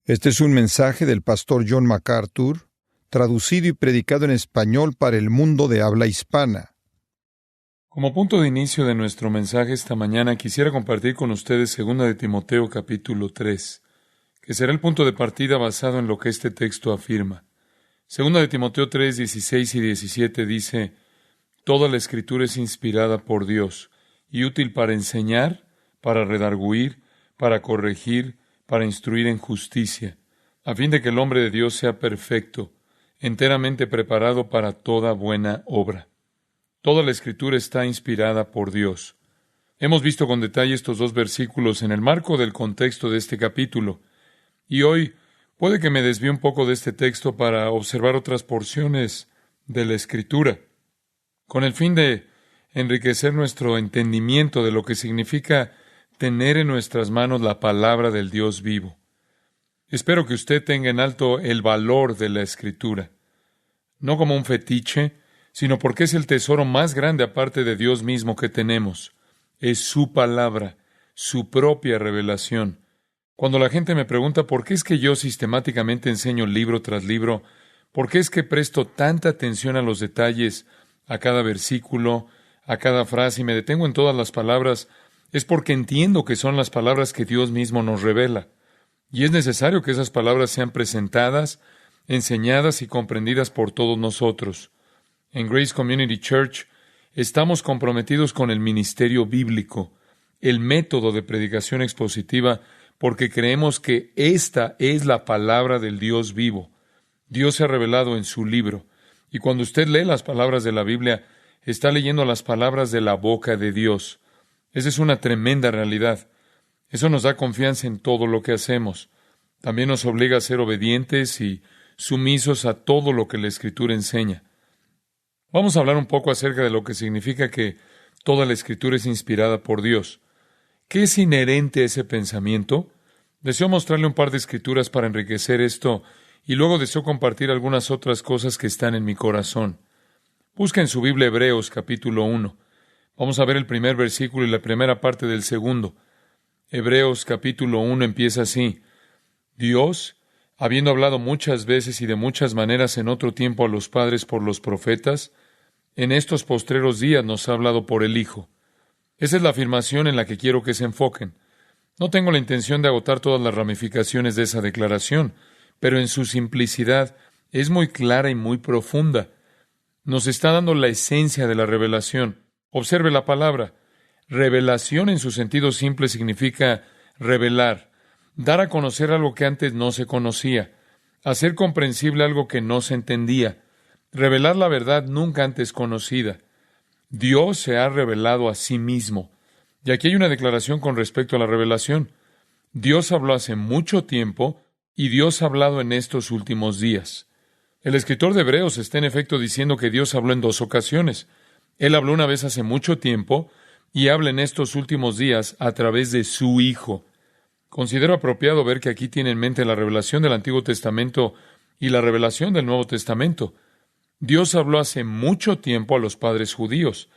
Este es un mensaje del pastor John MacArthur, traducido y predicado en español para el mundo de habla hispana. Como punto de inicio de nuestro mensaje esta mañana, quisiera compartir con ustedes 2 de Timoteo capítulo 3, que será el punto de partida basado en lo que este texto afirma. 2 de Timoteo 3, 16 y 17 dice: Toda la Escritura es inspirada por Dios y útil para enseñar, para redarguir, para corregir, para instruir en justicia, a fin de que el hombre de Dios sea perfecto, enteramente preparado para toda buena obra. Toda la Escritura está inspirada por Dios. Hemos visto con detalle estos dos versículos en el marco del contexto de este capítulo, y hoy puede que me desvíe un poco de este texto para observar otras porciones de la Escritura, con el fin de enriquecer nuestro entendimiento de lo que significa tener en nuestras manos la palabra del Dios vivo. Espero que usted tenga en alto el valor de la Escritura, no como un fetiche, sino porque es el tesoro más grande aparte de Dios mismo que tenemos. Es su palabra, su propia revelación. Cuando la gente me pregunta por qué es que yo sistemáticamente enseño libro tras libro, por qué es que presto tanta atención a los detalles, a cada versículo, a cada frase y me detengo en todas las palabras, es porque entiendo que son las palabras que Dios mismo nos revela. Y es necesario que esas palabras sean presentadas, enseñadas y comprendidas por todos nosotros. En Grace Community Church estamos comprometidos con el ministerio bíblico, el método de predicación expositiva, porque creemos que esta es la palabra del Dios vivo. Dios se ha revelado en su libro, y cuando usted lee las palabras de la Biblia, está leyendo las palabras de la boca de Dios. Esa es una tremenda realidad. Eso nos da confianza en todo lo que hacemos. También nos obliga a ser obedientes y sumisos a todo lo que la Escritura enseña. Vamos a hablar un poco acerca de lo que significa que toda la Escritura es inspirada por Dios. ¿Qué es inherente a ese pensamiento? Deseo mostrarle un par de escrituras para enriquecer esto y luego deseo compartir algunas otras cosas que están en mi corazón. Busca en su Biblia Hebreos capítulo 1. Vamos a ver el primer versículo y la primera parte del segundo. Hebreos capítulo 1 empieza así: Dios, habiendo hablado muchas veces y de muchas maneras en otro tiempo a los padres por los profetas, en estos postreros días nos ha hablado por el Hijo. Esa es la afirmación en la que quiero que se enfoquen. No tengo la intención de agotar todas las ramificaciones de esa declaración, pero en su simplicidad es muy clara y muy profunda. Nos está dando la esencia de la revelación. Observe la palabra. Revelación en su sentido simple significa revelar, dar a conocer algo que antes no se conocía, hacer comprensible algo que no se entendía, revelar la verdad nunca antes conocida. Dios se ha revelado a sí mismo. Y aquí hay una declaración con respecto a la revelación. Dios habló hace mucho tiempo y Dios ha hablado en estos últimos días. El escritor de Hebreos está en efecto diciendo que Dios habló en dos ocasiones. Él habló una vez hace mucho tiempo y habla en estos últimos días a través de su Hijo. Considero apropiado ver que aquí tiene en mente la revelación del Antiguo Testamento y la revelación del Nuevo Testamento. Dios habló hace mucho tiempo a los padres judíos.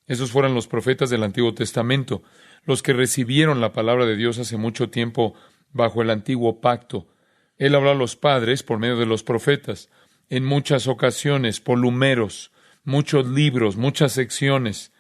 Esos fueron los profetas del Antiguo Testamento, los que recibieron la palabra de Dios hace mucho tiempo bajo el Antiguo Pacto. Él habló a los padres por medio de los profetas, en muchas ocasiones, por números, muchos libros, muchas secciones.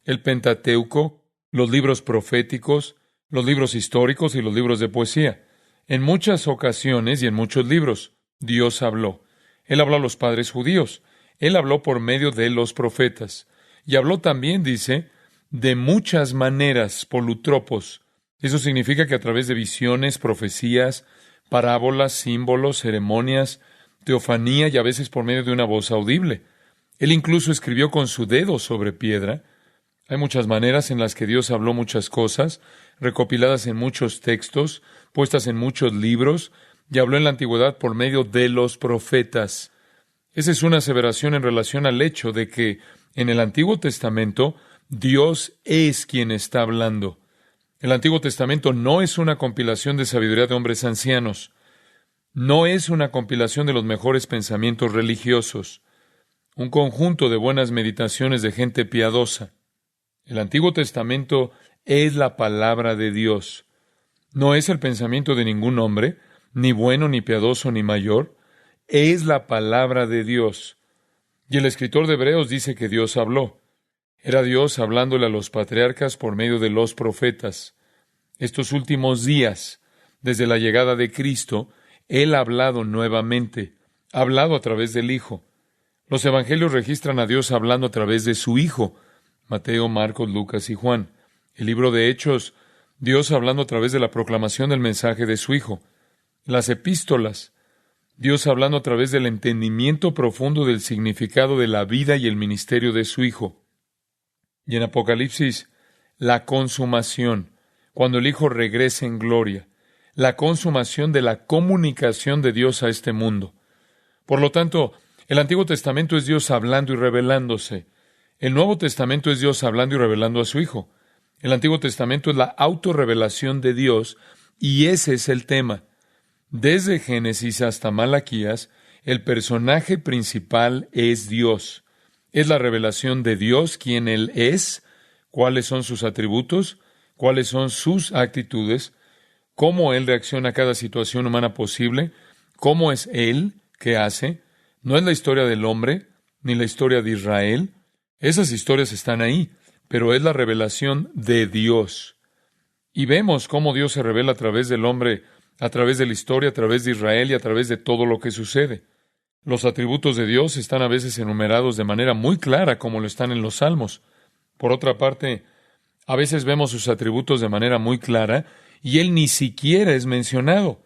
El Pentateuco, los libros proféticos, los libros históricos y los libros de poesía. En muchas ocasiones y en muchos libros, Dios habló. Él habló a los padres judíos. Él habló por medio de los profetas. Y habló también, dice, de muchas maneras, polutropos. Eso significa que a través de visiones, profecías, parábolas, símbolos, ceremonias, teofanía y a veces por medio de una voz audible. Él incluso escribió con su dedo sobre piedra. Hay muchas maneras en las que Dios habló muchas cosas, recopiladas en muchos textos, puestas en muchos libros, y habló en la antigüedad por medio de los profetas. Esa es una aseveración en relación al hecho de que en el Antiguo Testamento Dios es quien está hablando. El Antiguo Testamento no es una compilación de sabiduría de hombres ancianos. No es una compilación de los mejores pensamientos religiosos. Un conjunto de buenas meditaciones de gente piadosa. El Antiguo Testamento es la palabra de Dios. No es el pensamiento de ningún hombre, ni bueno, ni piadoso, ni mayor. Es la palabra de Dios. Y el escritor de Hebreos dice que Dios habló. Era Dios hablándole a los patriarcas por medio de los profetas. Estos últimos días, desde la llegada de Cristo, Él ha hablado nuevamente, ha hablado a través del Hijo. Los evangelios registran a Dios hablando a través de su Hijo, Mateo, Marcos, Lucas y Juan. El libro de Hechos, Dios hablando a través de la proclamación del mensaje de su Hijo. Las epístolas, Dios hablando a través del entendimiento profundo del significado de la vida y el ministerio de su Hijo. Y en Apocalipsis, la consumación, cuando el Hijo regrese en gloria, la consumación de la comunicación de Dios a este mundo. Por lo tanto, el Antiguo Testamento es Dios hablando y revelándose. El Nuevo Testamento es Dios hablando y revelando a su Hijo. El Antiguo Testamento es la autorrevelación de Dios, y ese es el tema. Desde Génesis hasta Malaquías, el personaje principal es Dios. Es la revelación de Dios, quién Él es, cuáles son sus atributos, cuáles son sus actitudes, cómo Él reacciona a cada situación humana posible, cómo es Él, qué hace. No es la historia del hombre, ni la historia de Israel. Esas historias están ahí, pero es la revelación de Dios. Y vemos cómo Dios se revela a través del hombre, a través de la historia, a través de Israel y a través de todo lo que sucede. Los atributos de Dios están a veces enumerados de manera muy clara, como lo están en los Salmos. Por otra parte, a veces vemos sus atributos de manera muy clara y Él ni siquiera es mencionado,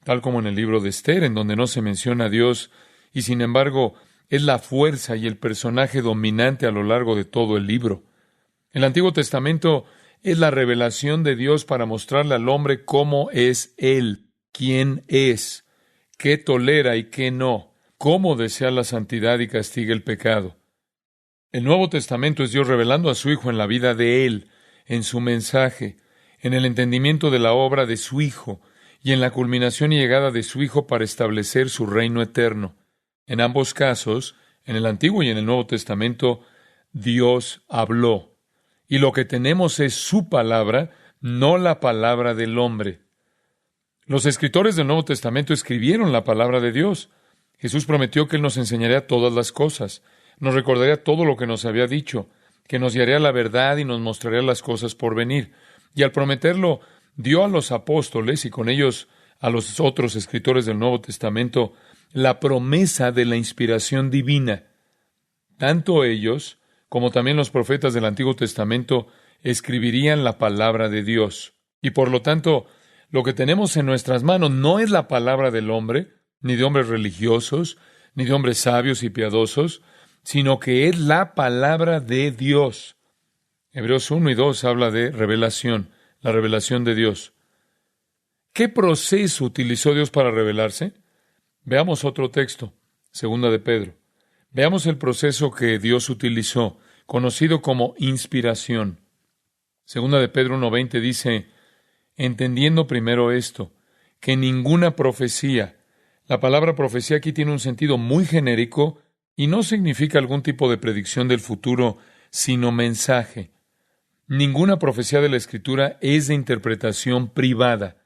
tal como en el libro de Esther, en donde no se menciona a Dios, y sin embargo es la fuerza y el personaje dominante a lo largo de todo el libro. El Antiguo Testamento es la revelación de Dios para mostrarle al hombre cómo es Él, quién es, qué tolera y qué no, cómo desea la santidad y castiga el pecado. El Nuevo Testamento es Dios revelando a su Hijo en la vida de Él, en su mensaje, en el entendimiento de la obra de su Hijo y en la culminación y llegada de su Hijo para establecer su reino eterno. En ambos casos, en el Antiguo y en el Nuevo Testamento, Dios habló. Y lo que tenemos es su palabra, no la palabra del hombre. Los escritores del Nuevo Testamento escribieron la palabra de Dios. Jesús prometió que Él nos enseñaría todas las cosas, nos recordaría todo lo que nos había dicho, que nos guiaría la verdad y nos mostraría las cosas por venir. Y al prometerlo, dio a los apóstoles y con ellos a los otros escritores del Nuevo Testamento la promesa de la inspiración divina. Tanto ellos como también los profetas del Antiguo Testamento escribirían la palabra de Dios. Y por lo tanto, lo que tenemos en nuestras manos no es la palabra del hombre, ni de hombres religiosos, ni de hombres sabios y piadosos, sino que es la palabra de Dios. Hebreos 1 y 2 habla de revelación, la revelación de Dios. ¿Qué proceso utilizó Dios para revelarse? Veamos otro texto, segunda de Pedro. Veamos el proceso que Dios utilizó, conocido como inspiración. Segunda de Pedro 1:20 dice, entendiendo primero esto, que ninguna profecía, la palabra profecía aquí tiene un sentido muy genérico y no significa algún tipo de predicción del futuro, sino mensaje. Ninguna profecía de la Escritura es de interpretación privada.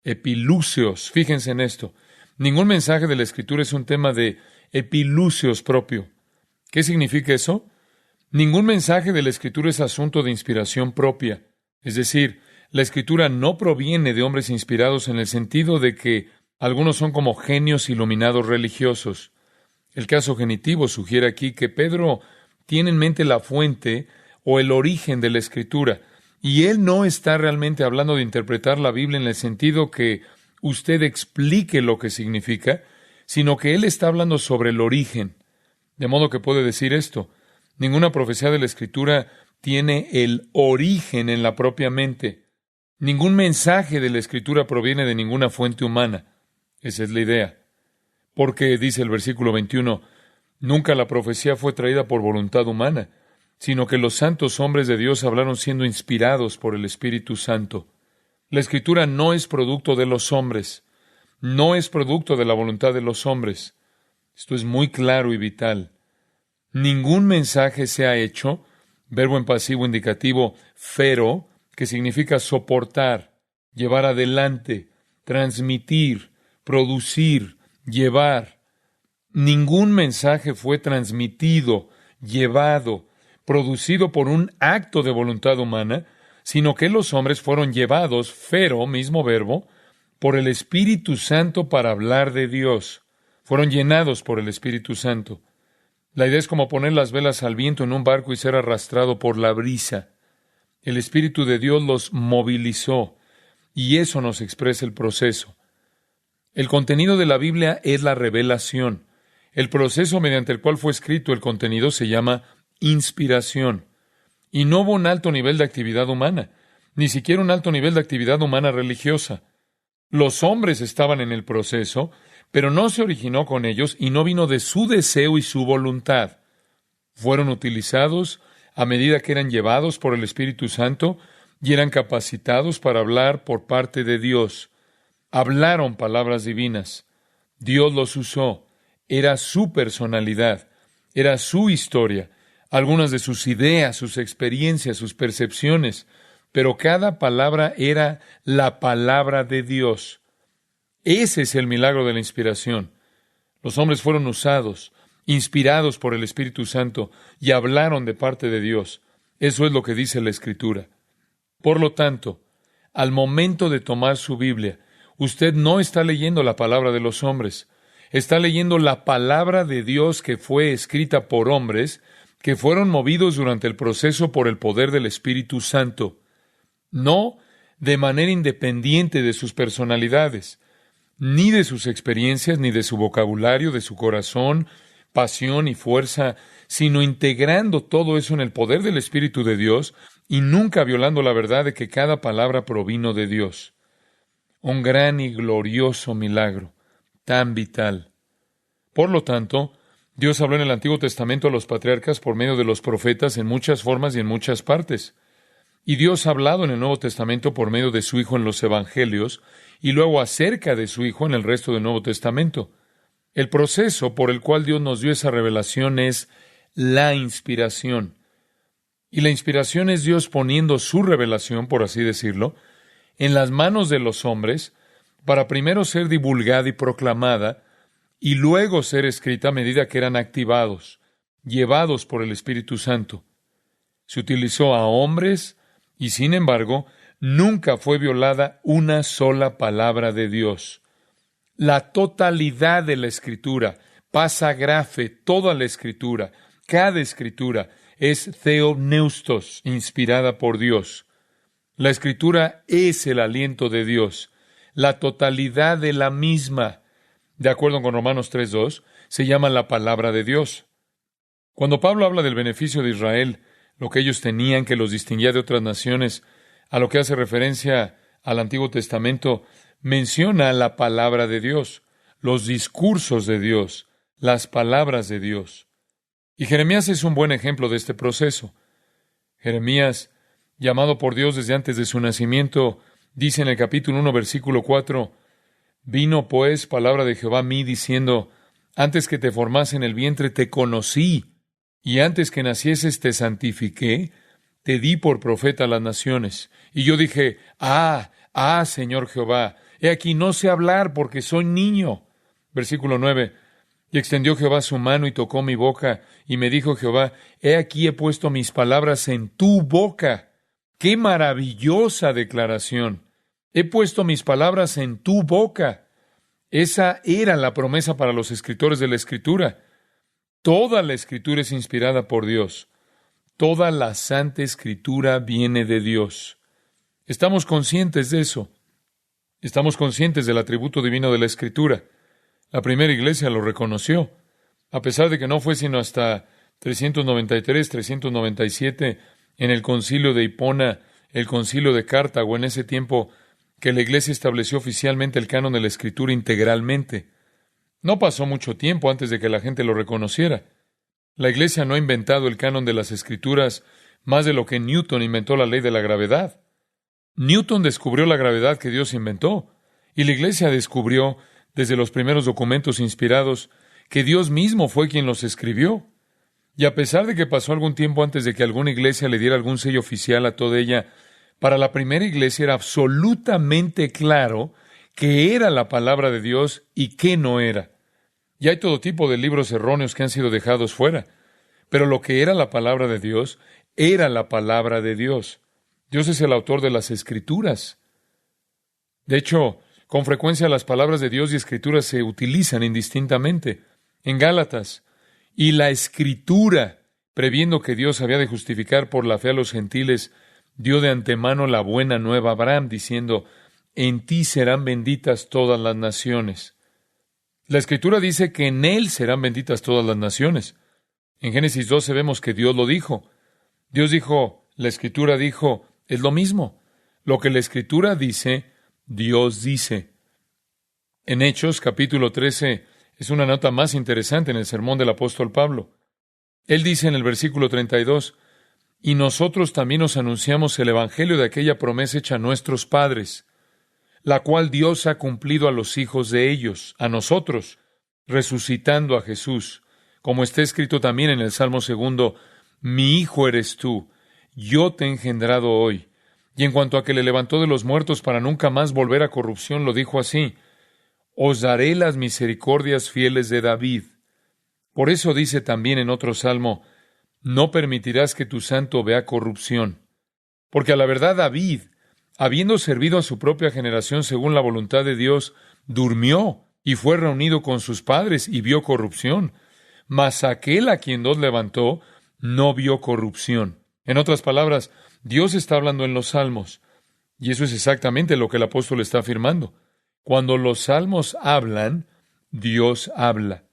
Epilúseos, fíjense en esto. Ningún mensaje de la Escritura es un tema de epilúseos propio. ¿Qué significa eso? Ningún mensaje de la Escritura es asunto de inspiración propia. Es decir, la Escritura no proviene de hombres inspirados en el sentido de que algunos son como genios iluminados religiosos. El caso genitivo sugiere aquí que Pedro tiene en mente la fuente o el origen de la Escritura, y él no está realmente hablando de interpretar la Biblia en el sentido que usted explique lo que significa, sino que él está hablando sobre el origen. De modo que puede decir esto: ninguna profecía de la Escritura tiene el origen en la propia mente. Ningún mensaje de la Escritura proviene de ninguna fuente humana. Esa es la idea. Porque, dice el versículo 21, nunca la profecía fue traída por voluntad humana, sino que los santos hombres de Dios hablaron siendo inspirados por el Espíritu Santo. La Escritura no es producto de los hombres, no es producto de la voluntad de los hombres. Esto es muy claro y vital. Ningún mensaje se ha hecho, verbo en pasivo indicativo, fero, que significa soportar, llevar adelante, transmitir, producir, llevar. Ningún mensaje fue transmitido, llevado, producido por un acto de voluntad humana, sino que los hombres fueron llevados, fero, mismo verbo, por el Espíritu Santo para hablar de Dios. Fueron llenados por el Espíritu Santo. La idea es como poner las velas al viento en un barco y ser arrastrado por la brisa. El Espíritu de Dios los movilizó, y eso nos expresa el proceso. El contenido de la Biblia es la revelación. El proceso mediante el cual fue escrito el contenido se llama inspiración. Y no hubo un alto nivel de actividad humana, ni siquiera un alto nivel de actividad humana religiosa. Los hombres estaban en el proceso, pero no se originó con ellos y no vino de su deseo y su voluntad. Fueron utilizados a medida que eran llevados por el Espíritu Santo y eran capacitados para hablar por parte de Dios. Hablaron palabras divinas. Dios los usó. Era su personalidad. Era su historia. Algunas de sus ideas, sus experiencias, sus percepciones. Pero cada palabra era la palabra de Dios. Ese es el milagro de la inspiración. Los hombres fueron usados, inspirados por el Espíritu Santo, y hablaron de parte de Dios. Eso es lo que dice la Escritura. Por lo tanto, al momento de tomar su Biblia, usted no está leyendo la palabra de los hombres. Está leyendo la palabra de Dios que fue escrita por hombres que fueron movidos durante el proceso por el poder del Espíritu Santo. No de manera independiente de sus personalidades, ni de sus experiencias, ni de su vocabulario, de su corazón, pasión y fuerza, sino integrando todo eso en el poder del Espíritu de Dios y nunca violando la verdad de que cada palabra provino de Dios. Un gran y glorioso milagro, tan vital. Por lo tanto, Dios habló en el Antiguo Testamento a los patriarcas por medio de los profetas en muchas formas y en muchas partes. Y Dios ha hablado en el Nuevo Testamento por medio de su Hijo en los Evangelios y luego acerca de su Hijo en el resto del Nuevo Testamento. El proceso por el cual Dios nos dio esa revelación es la inspiración. Y la inspiración es Dios poniendo su revelación, por así decirlo, en las manos de los hombres para primero ser divulgada y proclamada y luego ser escrita a medida que eran activados, llevados por el Espíritu Santo. Se utilizó a hombres y, sin embargo, nunca fue violada una sola palabra de Dios. La totalidad de la Escritura, pasagrafe, toda la Escritura, cada Escritura, es theopneustos, inspirada por Dios. La Escritura es el aliento de Dios. La totalidad de la misma, de acuerdo con Romanos 3:2, se llama la palabra de Dios. Cuando Pablo habla del beneficio de Israel, lo que ellos tenían que los distinguía de otras naciones, a lo que hace referencia al Antiguo Testamento, menciona la palabra de Dios, los discursos de Dios, las palabras de Dios. Y Jeremías es un buen ejemplo de este proceso. Jeremías, llamado por Dios desde antes de su nacimiento, dice en el capítulo 1, versículo 4, «Vino pues palabra de Jehová a mí, diciendo, antes que te formase en el vientre te conocí, y antes que nacieses te santifiqué, te di por profeta a las naciones. Y yo dije, Señor Jehová, he aquí no sé hablar porque soy niño». Versículo 9, «Y extendió Jehová su mano y tocó mi boca, y me dijo Jehová, he aquí he puesto mis palabras en tu boca». ¡Qué maravillosa declaración! He puesto mis palabras en tu boca. Esa era la promesa para los escritores de la Escritura. Toda la Escritura es inspirada por Dios. Toda la Santa Escritura viene de Dios. Estamos conscientes de eso. Estamos conscientes del atributo divino de la Escritura. La primera iglesia lo reconoció, a pesar de que no fue sino hasta 393, 397, en el concilio de Hipona, el concilio de Cartago, en ese tiempo que la iglesia estableció oficialmente el canon de la Escritura integralmente. No pasó mucho tiempo antes de que la gente lo reconociera. La iglesia no ha inventado el canon de las Escrituras más de lo que Newton inventó la ley de la gravedad. Newton descubrió la gravedad que Dios inventó, y la iglesia descubrió, desde los primeros documentos inspirados, que Dios mismo fue quien los escribió. Y a pesar de que pasó algún tiempo antes de que alguna iglesia le diera algún sello oficial a toda ella, para la primera iglesia era absolutamente claro qué era la palabra de Dios y qué no era. Y hay todo tipo de libros erróneos que han sido dejados fuera. Pero lo que era la palabra de Dios, era la palabra de Dios. Dios es el autor de las Escrituras. De hecho, con frecuencia las palabras de Dios y Escrituras se utilizan indistintamente. En Gálatas, y la Escritura, previendo que Dios había de justificar por la fe a los gentiles, dio de antemano la buena nueva a Abraham, diciendo, en ti serán benditas todas las naciones. La Escritura dice que en él serán benditas todas las naciones. En Génesis 12 vemos que Dios lo dijo. Dios dijo, la Escritura dijo, es lo mismo. Lo que la Escritura dice, Dios dice. En Hechos, capítulo 13, es una nota más interesante en el sermón del apóstol Pablo. Él dice en el versículo 32, y nosotros también os anunciamos el evangelio de aquella promesa hecha a nuestros padres, la cual Dios ha cumplido a los hijos de ellos, a nosotros, resucitando a Jesús, como está escrito también en el Salmo 2, mi hijo eres tú, yo te he engendrado hoy. Y en cuanto a que le levantó de los muertos para nunca más volver a corrupción, lo dijo así, os daré las misericordias fieles de David. Por eso dice también en otro salmo, no permitirás que tu santo vea corrupción. Porque a la verdad David, habiendo servido a su propia generación según la voluntad de Dios, durmió y fue reunido con sus padres y vio corrupción. Mas aquel a quien Dios levantó, no vio corrupción. En otras palabras, Dios está hablando en los salmos. Y eso es exactamente lo que el apóstol está afirmando. Cuando los salmos hablan, Dios habla.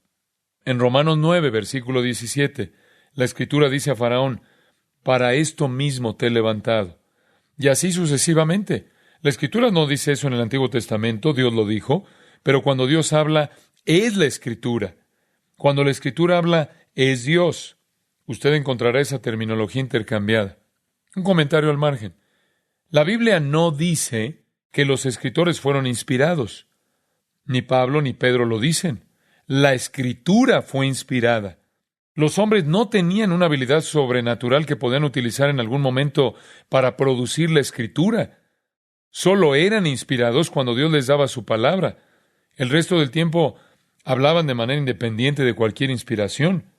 En Romanos 9, versículo 17, la Escritura dice a Faraón, para esto mismo te he levantado. Y así sucesivamente. La Escritura no dice eso en el Antiguo Testamento, Dios lo dijo, pero cuando Dios habla, es la Escritura. Cuando la Escritura habla, es Dios. Usted encontrará esa terminología intercambiada. Un comentario al margen. La Biblia no dice que los escritores fueron inspirados. Ni Pablo ni Pedro lo dicen. La Escritura fue inspirada. Los hombres no tenían una habilidad sobrenatural que podían utilizar en algún momento para producir la Escritura. Solo eran inspirados cuando Dios les daba su palabra. El resto del tiempo hablaban de manera independiente de cualquier inspiración.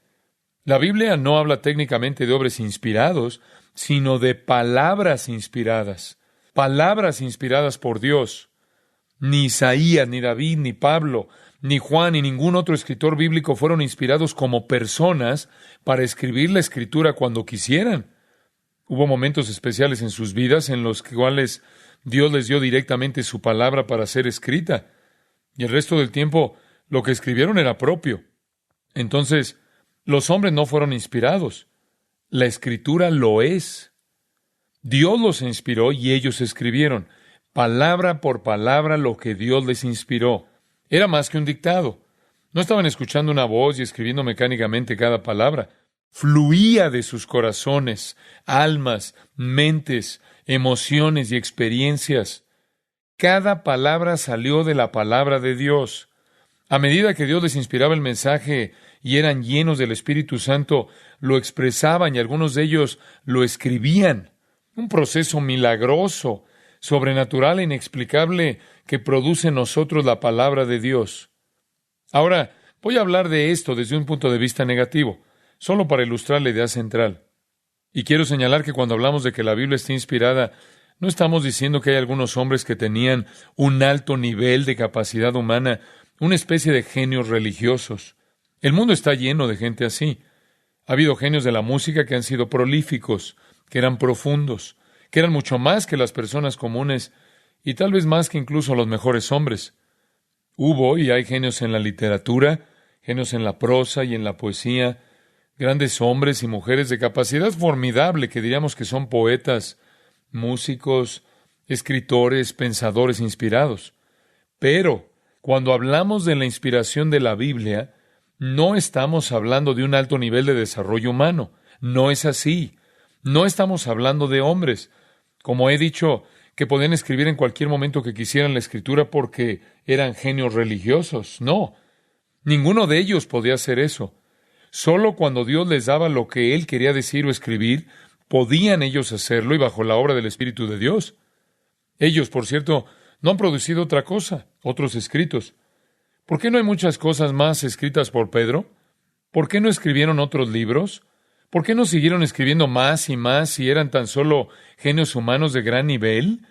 La Biblia no habla técnicamente de hombres inspirados, sino de palabras inspiradas. Palabras inspiradas por Dios. Ni Isaías, ni David, ni Pablo, ni Juan, ni ningún otro escritor bíblico fueron inspirados como personas para escribir la Escritura cuando quisieran. Hubo momentos especiales en sus vidas en los cuales Dios les dio directamente su palabra para ser escrita. Y el resto del tiempo, lo que escribieron era propio. Entonces, los hombres no fueron inspirados. La Escritura lo es. Dios los inspiró y ellos escribieron, palabra por palabra lo que Dios les inspiró. Era más que un dictado. No estaban escuchando una voz y escribiendo mecánicamente cada palabra. Fluía de sus corazones, almas, mentes, emociones y experiencias. Cada palabra salió de la palabra de Dios. A medida que Dios les inspiraba el mensaje y eran llenos del Espíritu Santo, lo expresaban y algunos de ellos lo escribían. Un proceso milagroso, sobrenatural e inexplicable que produce en nosotros la palabra de Dios. Ahora, voy a hablar de esto desde un punto de vista negativo, solo para ilustrar la idea central. Y quiero señalar que cuando hablamos de que la Biblia está inspirada, no estamos diciendo que hay algunos hombres que tenían un alto nivel de capacidad humana, una especie de genios religiosos. El mundo está lleno de gente así. Ha habido genios de la música que han sido prolíficos, que eran profundos, que eran mucho más que las personas comunes y tal vez más que incluso los mejores hombres. Hubo y hay genios en la literatura, genios en la prosa y en la poesía, grandes hombres y mujeres de capacidad formidable que diríamos que son poetas, músicos, escritores, pensadores inspirados. Pero cuando hablamos de la inspiración de la Biblia, no estamos hablando de un alto nivel de desarrollo humano. No es así. No estamos hablando de hombres, como he dicho, que podían escribir en cualquier momento que quisieran la Escritura porque eran genios religiosos. No, ninguno de ellos podía hacer eso. Solo cuando Dios les daba lo que Él quería decir o escribir, podían ellos hacerlo y bajo la obra del Espíritu de Dios. Ellos, por cierto, No han producido otra cosa, otros escritos. ¿Por qué no hay muchas cosas más escritas por Pedro? ¿Por qué no escribieron otros libros? ¿Por qué no siguieron escribiendo más y más si eran tan solo genios humanos de gran nivel?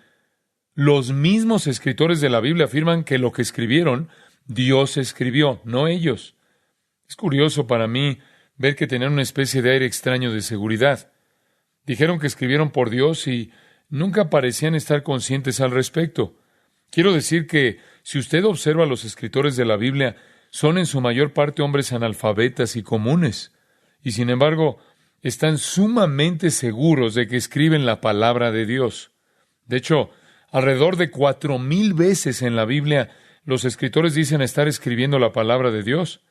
Los mismos escritores de la Biblia afirman que lo que escribieron, Dios escribió, no ellos. Es curioso para mí ver que tenían una especie de aire extraño de seguridad. Dijeron que escribieron por Dios y nunca parecían estar conscientes al respecto. Quiero decir que si usted observa a los escritores de la Biblia, son en su mayor parte hombres analfabetas y comunes, y sin embargo, están sumamente seguros de que escriben la palabra de Dios. De hecho, alrededor de 4,000 veces en la Biblia, los escritores dicen estar escribiendo la palabra de Dios,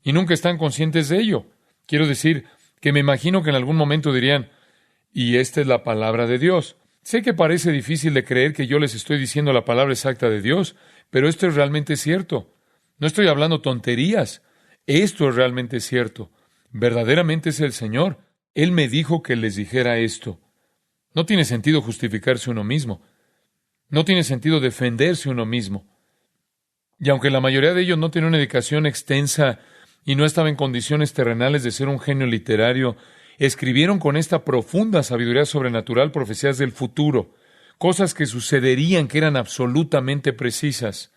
y nunca están conscientes de ello. Quiero decir que me imagino que en algún momento dirían, y esta es la palabra de Dios. Sé que parece difícil de creer que yo les estoy diciendo la palabra exacta de Dios, pero esto es realmente cierto. No estoy hablando tonterías. Esto es realmente cierto. Verdaderamente es el Señor. Él me dijo que les dijera esto. No tiene sentido justificarse uno mismo. No tiene sentido defenderse uno mismo. Y aunque la mayoría de ellos no tiene una educación extensa y no estaba en condiciones terrenales de ser un genio literario, escribieron con esta profunda sabiduría sobrenatural profecías del futuro, cosas que sucederían que eran absolutamente precisas.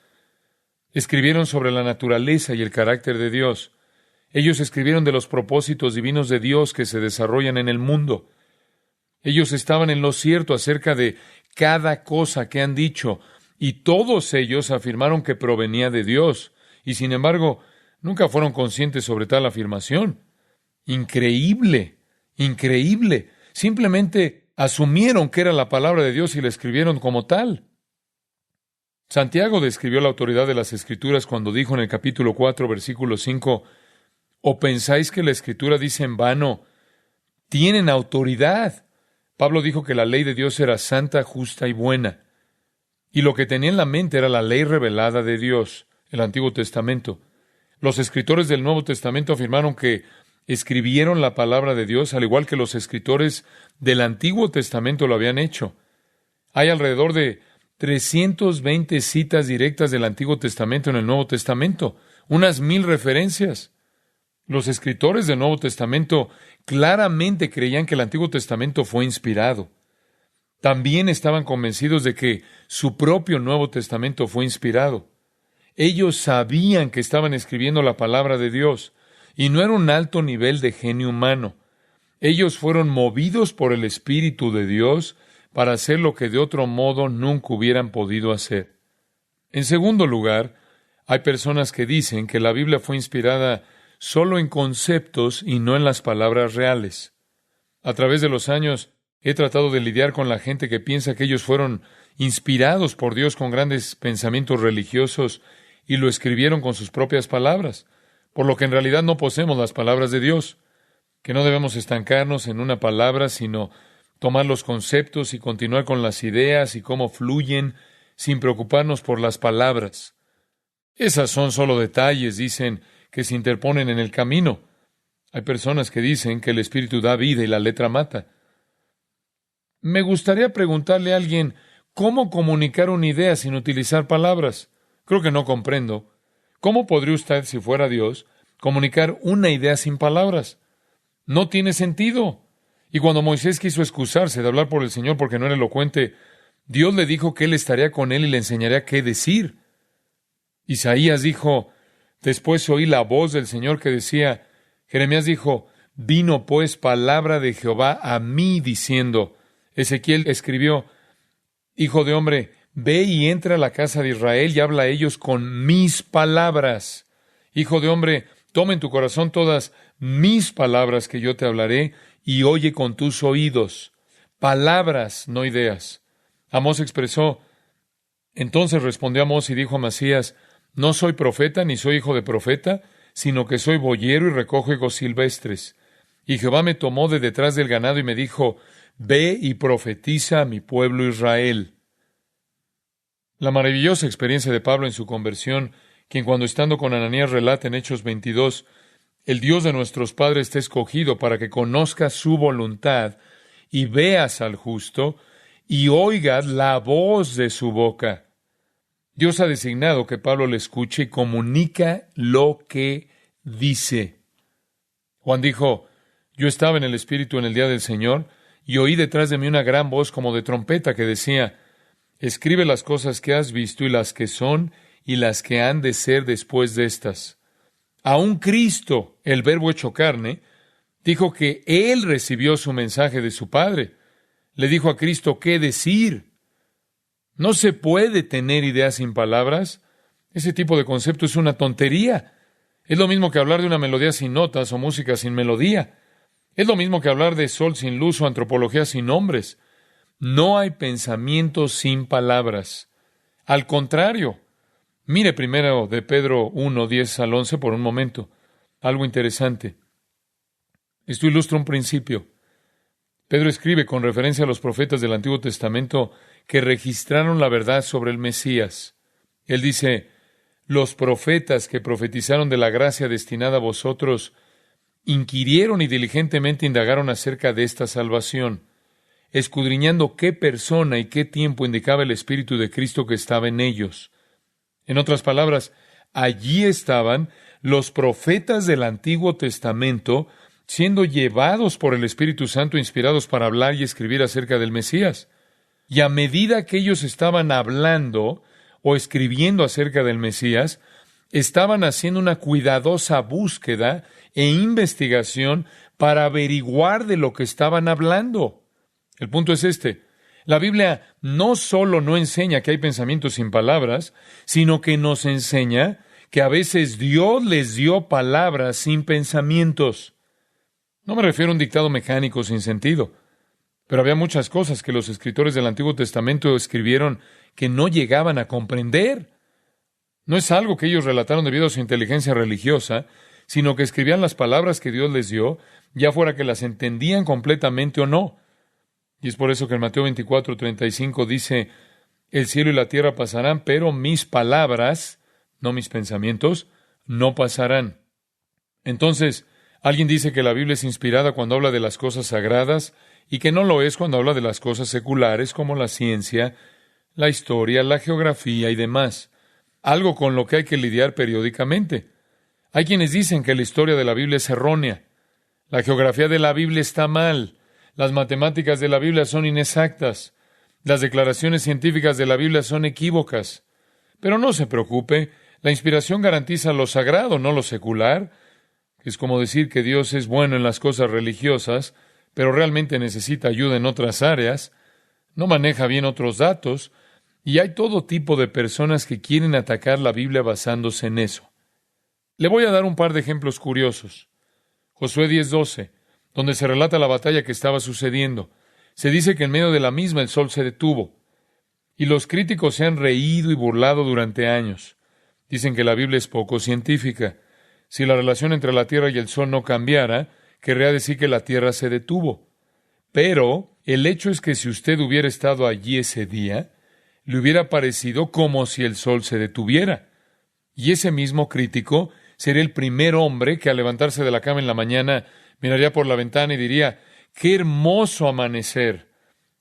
Escribieron sobre la naturaleza y el carácter de Dios. Ellos escribieron de los propósitos divinos de Dios que se desarrollan en el mundo. Ellos estaban en lo cierto acerca de cada cosa que han dicho, y todos ellos afirmaron que provenía de Dios, y sin embargo, nunca fueron conscientes sobre tal afirmación. Increíble, increíble. Simplemente asumieron que era la palabra de Dios y la escribieron como tal. Santiago describió la autoridad de las Escrituras cuando dijo en el capítulo 4, versículo 5, ¿o pensáis que la Escritura dice en vano, tienen autoridad? Pablo dijo que la ley de Dios era santa, justa y buena. Y lo que tenía en la mente era la ley revelada de Dios, el Antiguo Testamento. Los escritores del Nuevo Testamento afirmaron que escribieron la palabra de Dios, al igual que los escritores del Antiguo Testamento lo habían hecho. Hay alrededor de 320 citas directas del Antiguo Testamento en el Nuevo Testamento, unas 1,000 referencias. Los escritores del Nuevo Testamento claramente creían que el Antiguo Testamento fue inspirado. También estaban convencidos de que su propio Nuevo Testamento fue inspirado. Ellos sabían que estaban escribiendo la palabra de Dios, y no era un alto nivel de genio humano. Ellos fueron movidos por el Espíritu de Dios para hacer lo que de otro modo nunca hubieran podido hacer. En segundo lugar, hay personas que dicen que la Biblia fue inspirada solo en conceptos y no en las palabras reales. A través de los años, he tratado de lidiar con la gente que piensa que ellos fueron inspirados por Dios con grandes pensamientos religiosos y lo escribieron con sus propias palabras, por lo que en realidad no poseemos las palabras de Dios, que no debemos estancarnos en una palabra, sino tomar los conceptos y continuar con las ideas y cómo fluyen sin preocuparnos por las palabras. Esas son solo detalles, dicen, que se interponen en el camino. Hay personas que dicen que el Espíritu da vida y la letra mata. Me gustaría preguntarle a alguien cómo comunicar una idea sin utilizar palabras. Creo que no comprendo. ¿Cómo podría usted, si fuera Dios, comunicar una idea sin palabras? No tiene sentido. Y cuando Moisés quiso excusarse de hablar por el Señor porque no era elocuente, Dios le dijo que Él estaría con él y le enseñaría qué decir. Isaías dijo, después oí la voz del Señor que decía, Jeremías dijo, vino pues palabra de Jehová a mí diciendo. Ezequiel escribió, Hijo de hombre, ve y entra a la casa de Israel y habla a ellos con mis palabras. Hijo de hombre, toma en tu corazón todas mis palabras que yo te hablaré y oye con tus oídos. Palabras, no ideas. Amós expresó, entonces respondió Amós y dijo a Amasías, no soy profeta ni soy hijo de profeta, sino que soy boyero y recojo higos silvestres. Y Jehová me tomó de detrás del ganado y me dijo, ve y profetiza a mi pueblo Israel. La maravillosa experiencia de Pablo en su conversión, quien cuando estando con Ananías relata en Hechos 22, el Dios de nuestros padres te ha escogido para que conozcas su voluntad y veas al justo y oigas la voz de su boca. Dios ha designado que Pablo le escuche y comunica lo que dice. Juan dijo, yo estaba en el Espíritu en el día del Señor y oí detrás de mí una gran voz como de trompeta que decía, escribe las cosas que has visto y las que son y las que han de ser después de estas. Aún Cristo, el Verbo hecho carne, dijo que Él recibió su mensaje de su Padre. Le dijo a Cristo qué decir. No se puede tener ideas sin palabras. Ese tipo de concepto es una tontería. Es lo mismo que hablar de una melodía sin notas o música sin melodía. Es lo mismo que hablar de sol sin luz o antropología sin nombres. No hay pensamiento sin palabras. Al contrario, mire primero de Pedro 1, 10 al 11 por un momento. Algo interesante. Esto ilustra un principio. Pedro escribe con referencia a los profetas del Antiguo Testamento que registraron la verdad sobre el Mesías. Él dice, los profetas que profetizaron de la gracia destinada a vosotros inquirieron y diligentemente indagaron acerca de esta salvación, escudriñando qué persona y qué tiempo indicaba el Espíritu de Cristo que estaba en ellos. En otras palabras, allí estaban los profetas del Antiguo Testamento siendo llevados por el Espíritu Santo, inspirados para hablar y escribir acerca del Mesías. Y a medida que ellos estaban hablando o escribiendo acerca del Mesías, estaban haciendo una cuidadosa búsqueda e investigación para averiguar de lo que estaban hablando. El punto es este. La Biblia no solo no enseña que hay pensamientos sin palabras, sino que nos enseña que a veces Dios les dio palabras sin pensamientos. No me refiero a un dictado mecánico sin sentido, pero había muchas cosas que los escritores del Antiguo Testamento escribieron que no llegaban a comprender. No es algo que ellos relataron debido a su inteligencia religiosa, sino que escribían las palabras que Dios les dio, ya fuera que las entendían completamente o no. Y es por eso que en Mateo 24:35 dice, el cielo y la tierra pasarán, pero mis palabras, no mis pensamientos, no pasarán. Entonces, alguien dice que la Biblia es inspirada cuando habla de las cosas sagradas y que no lo es cuando habla de las cosas seculares como la ciencia, la historia, la geografía y demás. Algo con lo que hay que lidiar periódicamente. Hay quienes dicen que la historia de la Biblia es errónea. La geografía de la Biblia está mal. Las matemáticas de la Biblia son inexactas. Las declaraciones científicas de la Biblia son equívocas. Pero no se preocupe, la inspiración garantiza lo sagrado, no lo secular. Es como decir que Dios es bueno en las cosas religiosas, pero realmente necesita ayuda en otras áreas, no maneja bien otros datos, y hay todo tipo de personas que quieren atacar la Biblia basándose en eso. Le voy a dar un par de ejemplos curiosos. Josué 10:12, donde se relata la batalla que estaba sucediendo. Se dice que en medio de la misma el sol se detuvo, y los críticos se han reído y burlado durante años. Dicen que la Biblia es poco científica. Si la relación entre la Tierra y el Sol no cambiara, querría decir que la Tierra se detuvo. Pero el hecho es que si usted hubiera estado allí ese día, le hubiera parecido como si el Sol se detuviera. Y ese mismo crítico sería el primer hombre que al levantarse de la cama en la mañana miraría por la ventana y diría, ¡qué hermoso amanecer!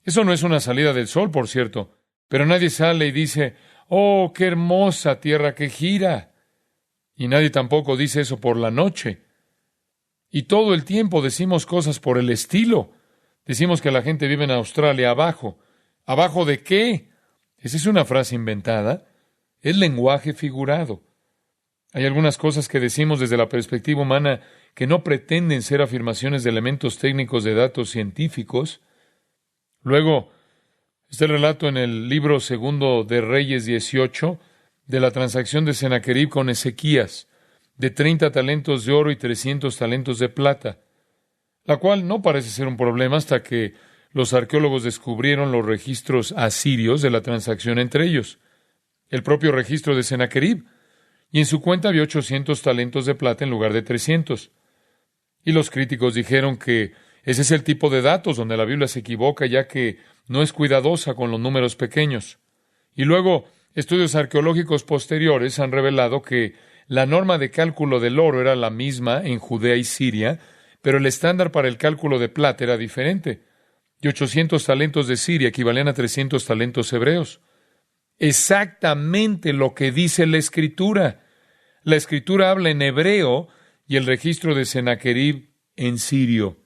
Eso no es una salida del sol, por cierto, pero nadie sale y dice, ¡oh, qué hermosa tierra que gira! Y nadie tampoco dice eso por la noche. Y todo el tiempo decimos cosas por el estilo. Decimos que la gente vive en Australia abajo. ¿Abajo de qué? ¿Esa es una frase inventada? Es lenguaje figurado. Hay algunas cosas que decimos desde la perspectiva humana que no pretenden ser afirmaciones de elementos técnicos de datos científicos. Luego, está el relato en el libro segundo de Reyes 18 de la transacción de Sennacherib con Ezequías, de 30 talentos de oro y 300 talentos de plata, la cual no parece ser un problema hasta que los arqueólogos descubrieron los registros asirios de la transacción entre ellos, el propio registro de Sennacherib, y en su cuenta había 800 talentos de plata en lugar de 300. Y los críticos dijeron que ese es el tipo de datos donde la Biblia se equivoca, ya que no es cuidadosa con los números pequeños. Y luego, estudios arqueológicos posteriores han revelado que la norma de cálculo del oro era la misma en Judea y Siria, pero el estándar para el cálculo de plata era diferente. Y 800 talentos de Siria equivalían a 300 talentos hebreos. exactamente lo que dice la Escritura. La Escritura habla en hebreo y el registro de Sennacherib en sirio.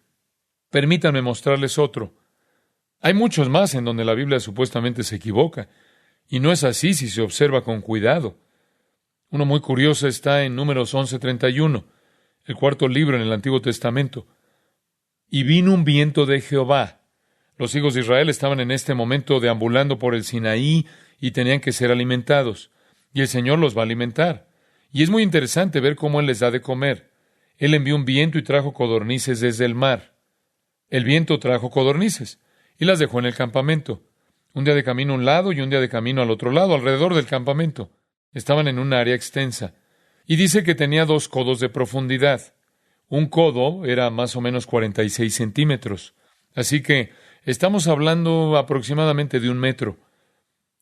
Permítanme mostrarles otro. Hay muchos más en donde la Biblia supuestamente se equivoca, y no es así si se observa con cuidado. Uno muy curioso está en Números 11:31, el cuarto libro en el Antiguo Testamento. Y vino un viento de Jehová. Los hijos de Israel estaban en este momento deambulando por el Sinaí y tenían que ser alimentados. Y el Señor los va a alimentar. Y es muy interesante ver cómo Él les da de comer. Él envió un viento y trajo codornices desde el mar. El viento trajo codornices y las dejó en el campamento. Un día de camino a un lado y un día de camino al otro lado, alrededor del campamento. Estaban en un área extensa. Y dice que tenía 2 codos de profundidad. Un codo era más o menos 46 centímetros. Así que estamos hablando aproximadamente de 1 metro.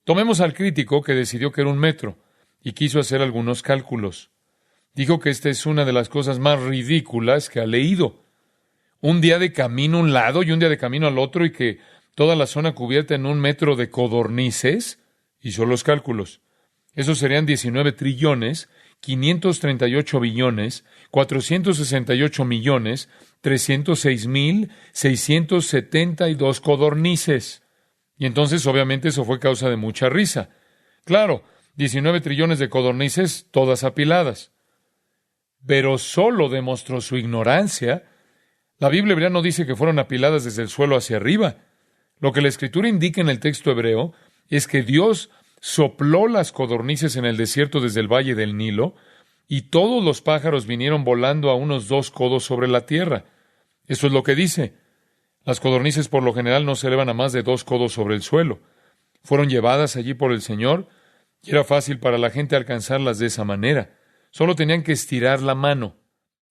Tomemos al crítico que decidió que era 1 metro y quiso hacer algunos cálculos. Dijo que esta es una de las cosas más ridículas que ha leído. Un día de camino a un lado y un día de camino al otro y que toda la zona cubierta en 1 metro de codornices. Hizo los cálculos. Esos serían 19 trillones, 538 billones, 468 millones, 306,672 codornices. Y entonces, obviamente, eso fue causa de mucha risa. Claro, 19 trillones de codornices, todas apiladas. Pero solo demostró su ignorancia. La Biblia hebrea no dice que fueron apiladas desde el suelo hacia arriba. Lo que la Escritura indica en el texto hebreo es que Dios sopló las codornices en el desierto desde el valle del Nilo, y todos los pájaros vinieron volando a unos 2 codos sobre la tierra. Eso es lo que dice. Las codornices por lo general no se elevan a más de 2 codos sobre el suelo. Fueron llevadas allí por el Señor, y era fácil para la gente alcanzarlas de esa manera. Solo tenían que estirar la mano.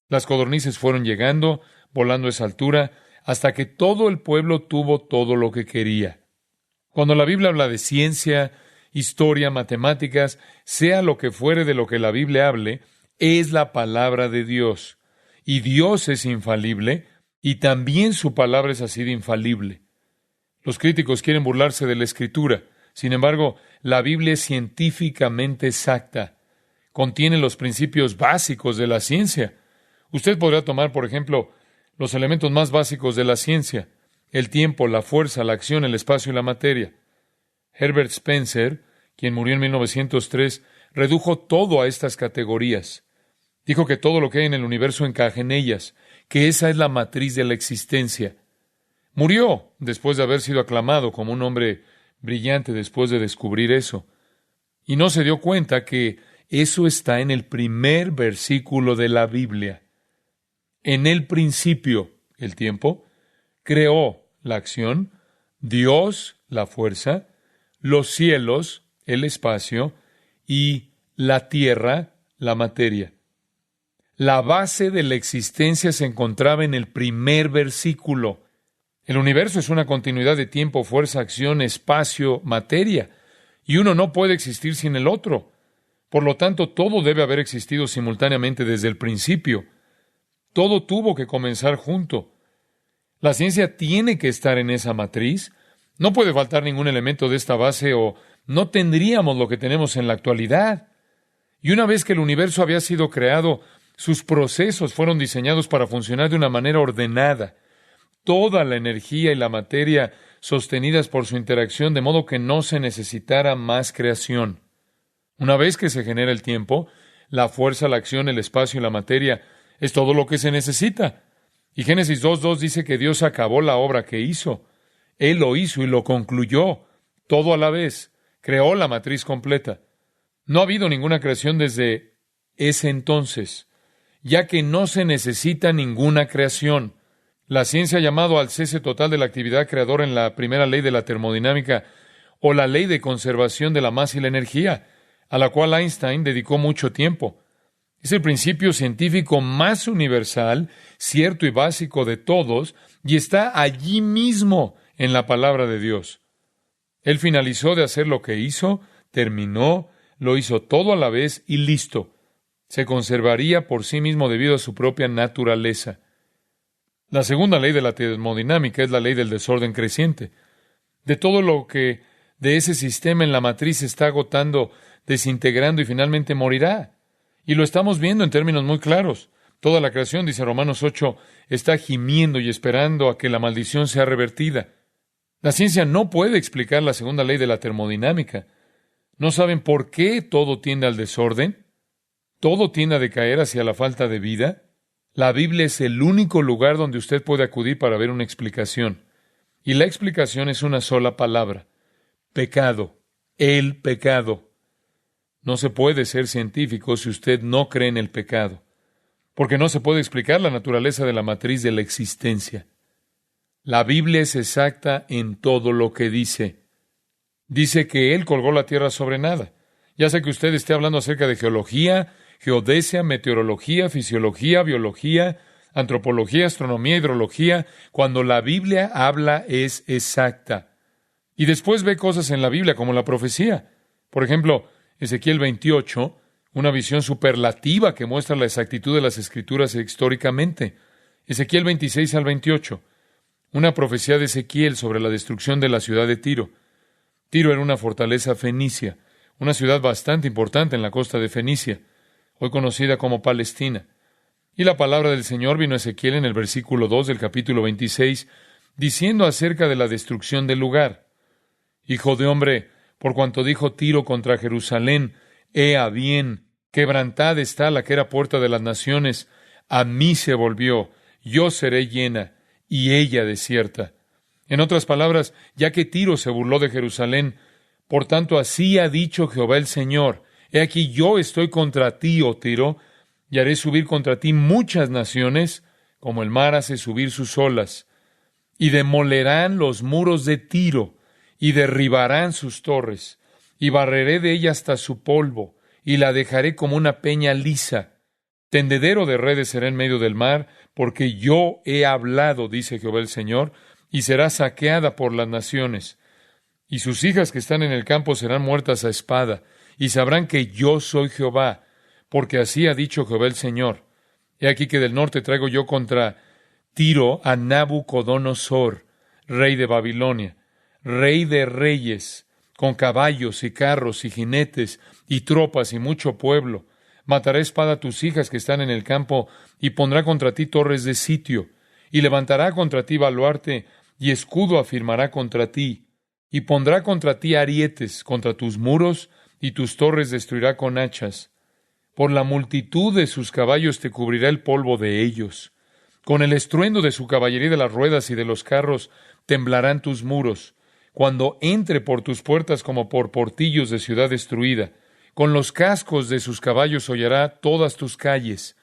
Las codornices fueron llegando, volando a esa altura, hasta que todo el pueblo tuvo todo lo que quería. Cuando la Biblia habla de ciencia, historia, matemáticas, sea lo que fuere de lo que la Biblia hable, es la palabra de Dios. Y Dios es infalible, y también su palabra es así de infalible. Los críticos quieren burlarse de la Escritura. Sin embargo, la Biblia es científicamente exacta. Contiene los principios básicos de la ciencia. Usted podrá tomar, por ejemplo, los elementos más básicos de la ciencia: el tiempo, la fuerza, la acción, el espacio y la materia. Herbert Spencer, quien murió en 1903, redujo todo a estas categorías. Dijo que todo lo que hay en el universo encaja en ellas, que esa es la matriz de la existencia. Murió después de haber sido aclamado como un hombre brillante después de descubrir eso. Y no se dio cuenta que eso está en el primer versículo de la Biblia. En el principio, el tiempo, creó la acción, Dios, la fuerza, los cielos, el espacio, y la tierra, la materia. La base de la existencia se encontraba en el primer versículo. El universo es una continuidad de tiempo, fuerza, acción, espacio, materia, y uno no puede existir sin el otro. Por lo tanto, todo debe haber existido simultáneamente desde el principio. Todo tuvo que comenzar junto. La ciencia tiene que estar en esa matriz. No puede faltar ningún elemento de esta base o no tendríamos lo que tenemos en la actualidad. Y una vez que el universo había sido creado, sus procesos fueron diseñados para funcionar de una manera ordenada. Toda la energía y la materia sostenidas por su interacción, de modo que no se necesitara más creación. Una vez que se genera el tiempo, la fuerza, la acción, el espacio y la materia es todo lo que se necesita. Y Génesis 2:2 dice que Dios acabó la obra que hizo. Él lo hizo y lo concluyó, todo a la vez. Creó la matriz completa. No ha habido ninguna creación desde ese entonces, ya que no se necesita ninguna creación. La ciencia ha llamado al cese total de la actividad creadora en la primera ley de la termodinámica o la ley de conservación de la masa y la energía, a la cual Einstein dedicó mucho tiempo. Es el principio científico más universal, cierto y básico de todos, y está allí mismo en la palabra de Dios. Él finalizó de hacer lo que hizo, terminó, lo hizo todo a la vez y listo. Se conservaría por sí mismo debido a su propia naturaleza. La segunda ley de la termodinámica es la ley del desorden creciente. De todo lo que de ese sistema en la matriz se está agotando, desintegrando y finalmente morirá. Y lo estamos viendo en términos muy claros. Toda la creación, dice Romanos 8, está gimiendo y esperando a que la maldición sea revertida. La ciencia no puede explicar la segunda ley de la termodinámica. ¿No saben por qué todo tiende al desorden? ¿Todo tiende a decaer hacia la falta de vida? La Biblia es el único lugar donde usted puede acudir para ver una explicación. Y la explicación es una sola palabra: pecado. El pecado. No se puede ser científico si usted no cree en el pecado, porque no se puede explicar la naturaleza de la matriz de la existencia. La Biblia es exacta en todo lo que dice. Dice que Él colgó la tierra sobre nada. Ya sea que usted esté hablando acerca de geología, geodesia, meteorología, fisiología, biología, antropología, astronomía, hidrología, cuando la Biblia habla es exacta. Y después ve cosas en la Biblia como la profecía. Por ejemplo, Ezequiel 28, una visión superlativa que muestra la exactitud de las Escrituras históricamente. Ezequiel 26 al 28, una profecía de Ezequiel sobre la destrucción de la ciudad de Tiro. Tiro era una fortaleza fenicia, una ciudad bastante importante en la costa de Fenicia, hoy conocida como Palestina. Y la palabra del Señor vino a Ezequiel en el versículo 2 del capítulo 26, diciendo acerca de la destrucción del lugar: Hijo de hombre, por cuanto dijo Tiro contra Jerusalén, Ea bien, quebrantada está la que era puerta de las naciones, a mí se volvió, yo seré llena, y ella desierta. En otras palabras, ya que Tiro se burló de Jerusalén, por tanto así ha dicho Jehová el Señor: He aquí yo estoy contra ti, oh Tiro, y haré subir contra ti muchas naciones, como el mar hace subir sus olas, y demolerán los muros de Tiro, y derribarán sus torres, y barreré de ella hasta su polvo, y la dejaré como una peña lisa. Tendedero de redes será en medio del mar, porque yo he hablado, dice Jehová el Señor, y será saqueada por las naciones. Y sus hijas que están en el campo serán muertas a espada, y sabrán que yo soy Jehová, porque así ha dicho Jehová el Señor. He aquí que del norte traigo yo contra Tiro a Nabucodonosor, rey de Babilonia, rey de reyes, con caballos y carros y jinetes y tropas y mucho pueblo. Matará a espada a tus hijas que están en el campo, y pondrá contra ti torres de sitio, y levantará contra ti baluarte, y escudo afirmará contra ti, y pondrá contra ti arietes contra tus muros, y tus torres destruirá con hachas. Por la multitud de sus caballos te cubrirá el polvo de ellos. Con el estruendo de su caballería de las ruedas y de los carros temblarán tus muros, cuando entre por tus puertas como por portillos de ciudad destruida. Con los cascos de sus caballos hollará todas tus calles.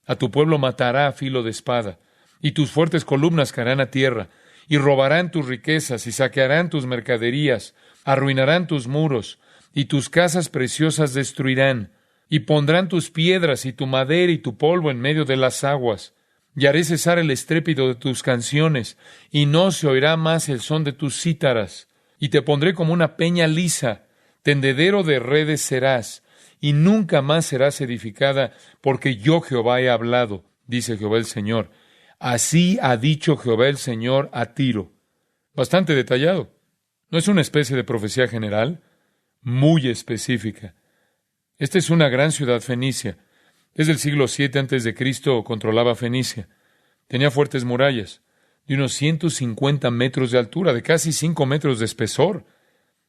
A tu pueblo matará a filo de espada, y tus fuertes columnas caerán a tierra, y robarán tus riquezas, y saquearán tus mercaderías, arruinarán tus muros, y tus casas preciosas destruirán, y pondrán tus piedras y tu madera y tu polvo en medio de las aguas, y haré cesar el estrépito de tus canciones, y no se oirá más el son de tus cítaras, y te pondré como una peña lisa, tendedero de redes serás, y nunca más serás edificada, porque yo Jehová he hablado, dice Jehová el Señor. Así ha dicho Jehová el Señor a Tiro. Bastante detallado. ¿No es una especie de profecía general? Muy específica. Esta es una gran ciudad fenicia. Desde el siglo VII a.C. controlaba Fenicia. Tenía fuertes murallas, de unos 150 metros de altura, de casi 5 metros de espesor.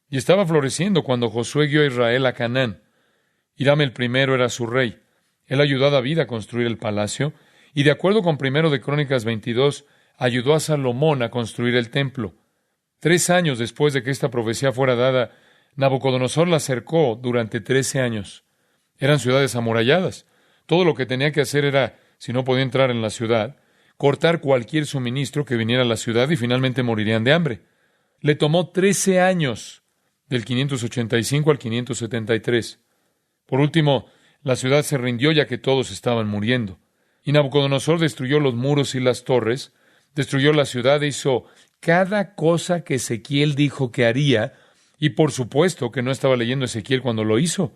Y estaba floreciendo cuando Josué guió a Israel a Canaán. Hiram el primero era su rey. Él ayudó a David a construir el palacio, y de acuerdo con 1 de Crónicas 22, ayudó a Salomón a construir el templo. 3 años después de que esta profecía fuera dada, Nabucodonosor la cercó durante 13 años. Eran ciudades amuralladas. Todo lo que tenía que hacer era, si no podía entrar en la ciudad, cortar cualquier suministro que viniera a la ciudad y finalmente morirían de hambre. Le tomó 13 años, del 585 al 573. Por último, la ciudad se rindió ya que todos estaban muriendo. Y Nabucodonosor destruyó los muros y las torres, destruyó la ciudad e hizo cada cosa que Ezequiel dijo que haría, y por supuesto que no estaba leyendo Ezequiel cuando lo hizo.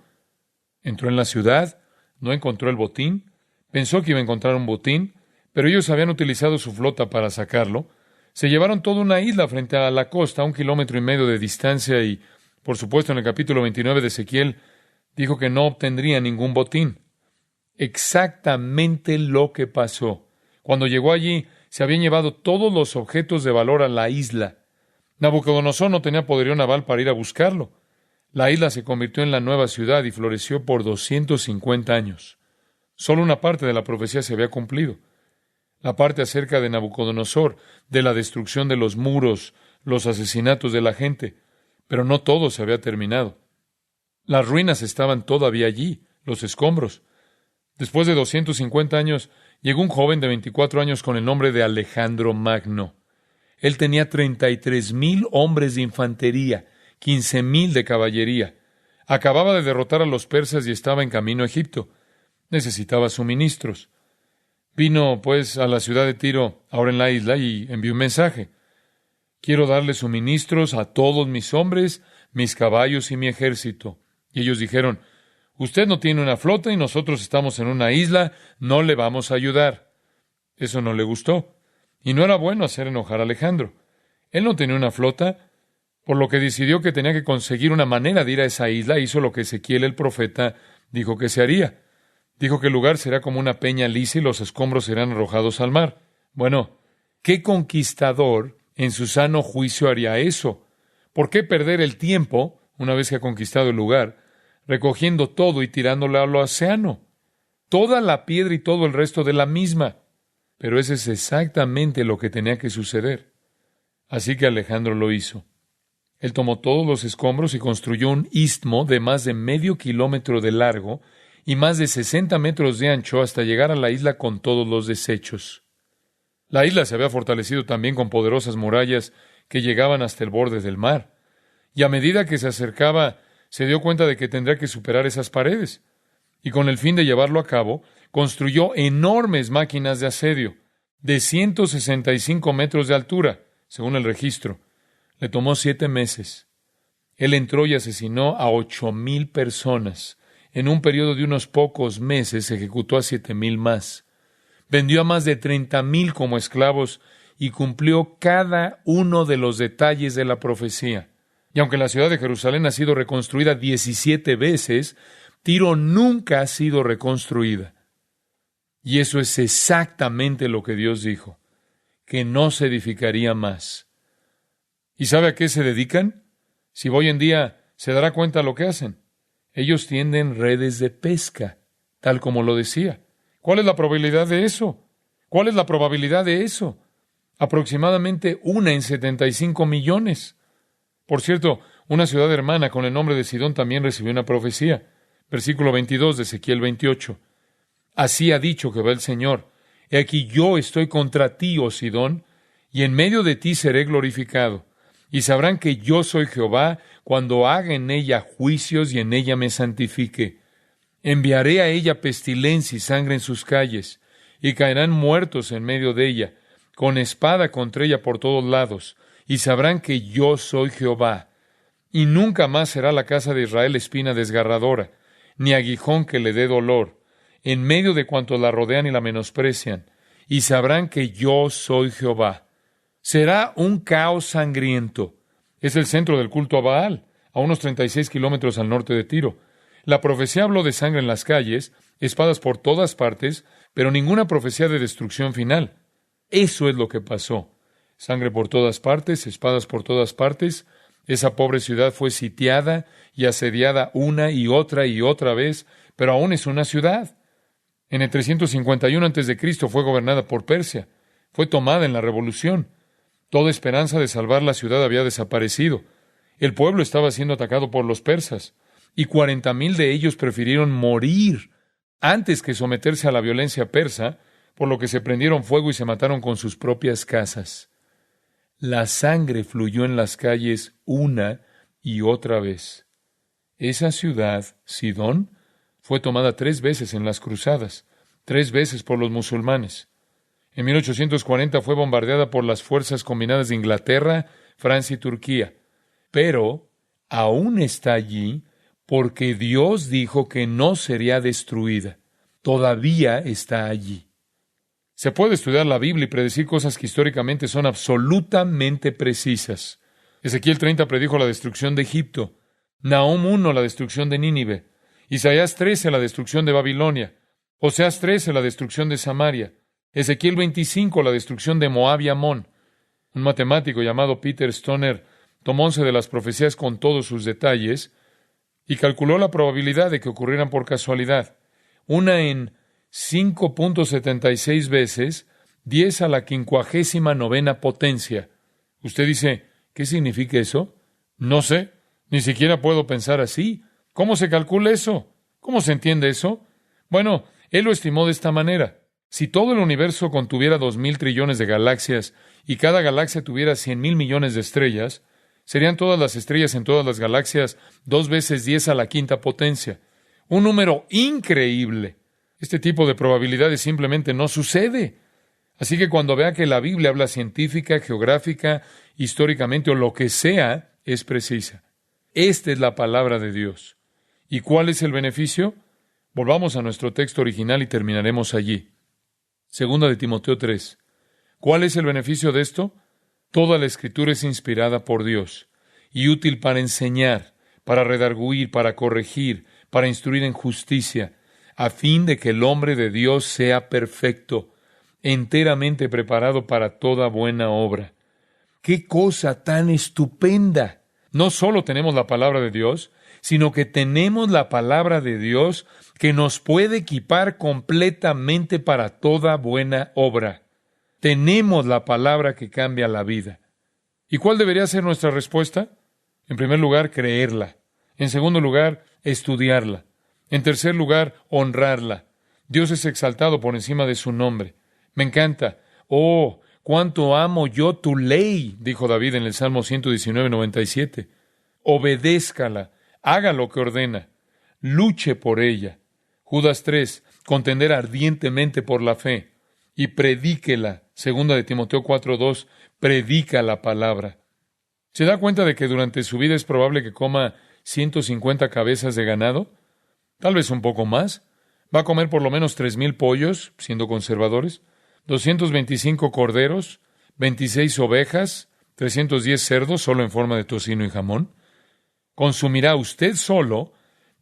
Entró en la ciudad, no encontró el botín, pensó que iba a encontrar un botín, pero ellos habían utilizado su flota para sacarlo. Se llevaron toda una isla frente a la costa, a 1,5 kilómetros de distancia, y Por supuesto, en el capítulo 29 de Ezequiel, dijo que no obtendría ningún botín. Exactamente lo que pasó. Cuando llegó allí, se habían llevado todos los objetos de valor a la isla. Nabucodonosor no tenía poderío naval para ir a buscarlo. La isla se convirtió en la nueva ciudad y floreció por 250 años. Solo una parte de la profecía se había cumplido. La parte acerca de Nabucodonosor, de la destrucción de los muros, los asesinatos de la gente. Pero no todo se había terminado. Las ruinas estaban todavía allí, los escombros. Después de 250 años, llegó un joven de 24 años con el nombre de Alejandro Magno. Él tenía 33,000 hombres de infantería, 15,000 de caballería. Acababa de derrotar a los persas y estaba en camino a Egipto. Necesitaba suministros. Vino, pues, a la ciudad de Tiro, ahora en la isla, y envió un mensaje. Quiero darle suministros a todos mis hombres, mis caballos y mi ejército. Y ellos dijeron, usted no tiene una flota y nosotros estamos en una isla, no le vamos a ayudar. Eso no le gustó. Y no era bueno hacer enojar a Alejandro. Él no tenía una flota, por lo que decidió que tenía que conseguir una manera de ir a esa isla. Hizo lo que Ezequiel el profeta dijo que se haría. Dijo que el lugar será como una peña lisa y los escombros serán arrojados al mar. Bueno, ¿qué conquistador en su sano juicio haría eso? ¿Por qué perder el tiempo, una vez que ha conquistado el lugar, recogiendo todo y tirándolo al océano? Toda la piedra y todo el resto de la misma. Pero eso es exactamente lo que tenía que suceder. Así que Alejandro lo hizo. Él tomó todos los escombros y construyó un istmo de más de medio kilómetro de largo y más de 60 metros de ancho hasta llegar a la isla con todos los desechos. La isla se había fortalecido también con poderosas murallas que llegaban hasta el borde del mar. Y a medida que se acercaba, se dio cuenta de que tendría que superar esas paredes. Y con el fin de llevarlo a cabo, construyó enormes máquinas de asedio, de 165 metros de altura, según el registro. Le tomó 7 meses. Él entró y asesinó a 8,000 personas. En un periodo de unos pocos meses ejecutó a 7,000 más. Vendió a más de 30,000 como esclavos y cumplió cada uno de los detalles de la profecía. Y aunque la ciudad de Jerusalén ha sido reconstruida 17 veces, Tiro nunca ha sido reconstruida. Y eso es exactamente lo que Dios dijo, que no se edificaría más. ¿Y sabe a qué se dedican? Si hoy en día se dará cuenta de lo que hacen. Ellos tienden redes de pesca, tal como lo decía. ¿Cuál es la probabilidad de eso? ¿Cuál es la probabilidad de eso? Aproximadamente 1 en 75 millones. Por cierto, una ciudad hermana con el nombre de Sidón también recibió una profecía. Versículo 22 de Ezequiel 28. Así ha dicho Jehová el Señor. He aquí yo estoy contra ti, oh Sidón, y en medio de ti seré glorificado. Y sabrán que yo soy Jehová cuando haga en ella juicios y en ella me santifique. Enviaré a ella pestilencia y sangre en sus calles, y caerán muertos en medio de ella, con espada contra ella por todos lados, y sabrán que yo soy Jehová. Y nunca más será la casa de Israel espina desgarradora, ni aguijón que le dé dolor, en medio de cuantos la rodean y la menosprecian, y sabrán que yo soy Jehová. Será un caos sangriento. Es el centro del culto a Baal, a unos 36 kilómetros al norte de Tiro. La profecía habló de sangre en las calles, espadas por todas partes, pero ninguna profecía de destrucción final. Eso es lo que pasó. Sangre por todas partes, espadas por todas partes. Esa pobre ciudad fue sitiada y asediada una y otra vez, pero aún es una ciudad. En el 351 a.C. fue gobernada por Persia. Fue tomada en la revolución. Toda esperanza de salvar la ciudad había desaparecido. El pueblo estaba siendo atacado por los persas, y 40,000 de ellos prefirieron morir antes que someterse a la violencia persa, por lo que se prendieron fuego y se mataron con sus propias casas. La sangre fluyó en las calles una y otra vez. Esa ciudad, Sidón, fue tomada 3 veces en las cruzadas, 3 veces por los musulmanes. En 1840 fue bombardeada por las fuerzas combinadas de Inglaterra, Francia y Turquía. Pero aún está allí porque Dios dijo que no sería destruida. Todavía está allí. Se puede estudiar la Biblia y predecir cosas que históricamente son absolutamente precisas. Ezequiel 30 predijo la destrucción de Egipto. Nahum 1, la destrucción de Nínive. Isaías 13, la destrucción de Babilonia. Oseas 13, la destrucción de Samaria. Ezequiel 25, la destrucción de Moab y Amón. Un matemático llamado Peter Stoner tomó 11 de las profecías con todos sus detalles y calculó la probabilidad de que ocurrieran por casualidad. Una en 5.76 veces 10 a la 59ª potencia. Usted dice, ¿qué significa eso? No sé, ni siquiera puedo pensar así. ¿Cómo se calcula eso? ¿Cómo se entiende eso? Bueno, él lo estimó de esta manera. Si todo el universo contuviera 2,000 trillones de galaxias y cada galaxia tuviera 100,000 millones de estrellas, serían todas las estrellas en todas las galaxias 2 veces 10 a la 5ª potencia. Un número increíble. Este tipo de probabilidades simplemente no sucede. Así que cuando vea que la Biblia habla científica, geográfica, históricamente o lo que sea, es precisa. Esta es la palabra de Dios. ¿Y cuál es el beneficio? Volvamos a nuestro texto original y terminaremos allí. Segunda de Timoteo 3. ¿Cuál es el beneficio de esto? Toda la Escritura es inspirada por Dios y útil para enseñar, para redarguir, para corregir, para instruir en justicia, a fin de que el hombre de Dios sea perfecto, enteramente preparado para toda buena obra. ¡Qué cosa tan estupenda! No solo tenemos la palabra de Dios, sino que tenemos la palabra de Dios que nos puede equipar completamente para toda buena obra. Tenemos la palabra que cambia la vida. ¿Y cuál debería ser nuestra respuesta? En primer lugar, creerla. En segundo lugar, estudiarla. En tercer lugar, honrarla. Dios es exaltado por encima de su nombre. Me encanta. ¡Oh, cuánto amo yo tu ley!, dijo David en el Salmo 119:97. Obedézcala. Haga lo que ordena. Luche por ella. Judas 3. Contender ardientemente por la fe. Y predíquela. Segunda de Timoteo 4:2. Predica la palabra. ¿Se da cuenta de que durante su vida es probable que coma 150 cabezas de ganado? Tal vez un poco más. Va a comer por lo menos 3,000 pollos, siendo conservadores, 225 corderos, 26 ovejas, 310 cerdos, solo en forma de tocino y jamón. Consumirá usted solo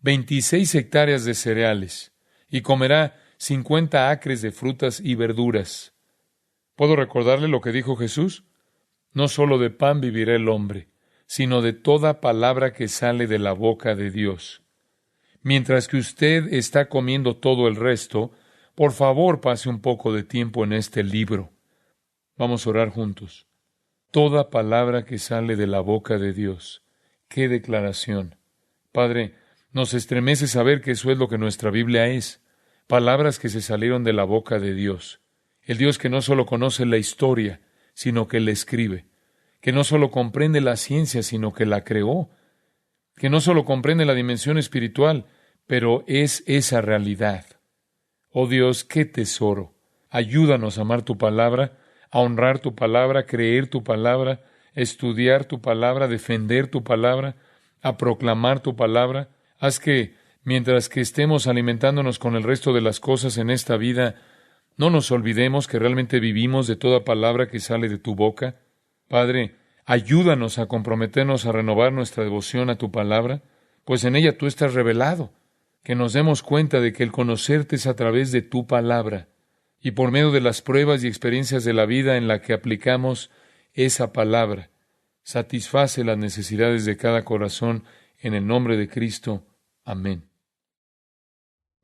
26 hectáreas de cereales y comerá 50 acres de frutas y verduras. ¿Puedo recordarle lo que dijo Jesús? No solo de pan vivirá el hombre, sino de toda palabra que sale de la boca de Dios. Mientras que usted está comiendo todo el resto, por favor pase un poco de tiempo en este libro. Vamos a orar juntos. Toda palabra que sale de la boca de Dios. ¡Qué declaración! Padre, nos estremece saber que eso es lo que nuestra Biblia es. Palabras que se salieron de la boca de Dios. El Dios que no solo conoce la historia, sino que la escribe. Que no solo comprende la ciencia, sino que la creó. Que no solo comprende la dimensión espiritual, pero es esa realidad. Oh Dios, qué tesoro. Ayúdanos a amar tu palabra, a honrar tu palabra, a creer tu palabra, a estudiar tu palabra, a defender tu palabra, a proclamar tu palabra. Haz que, mientras que estemos alimentándonos con el resto de las cosas en esta vida, no nos olvidemos que realmente vivimos de toda palabra que sale de tu boca. Padre, ayúdanos a comprometernos a renovar nuestra devoción a tu palabra, pues en ella tú estás revelado. Que nos demos cuenta de que el conocerte es a través de tu palabra y por medio de las pruebas y experiencias de la vida en la que aplicamos esa palabra. Satisface las necesidades de cada corazón en el nombre de Cristo. Amén.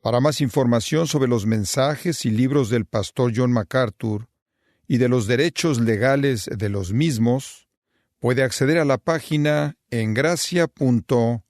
Para más información sobre los mensajes y libros del pastor John MacArthur y de los derechos legales de los mismos, puede acceder a la página en gracia.org.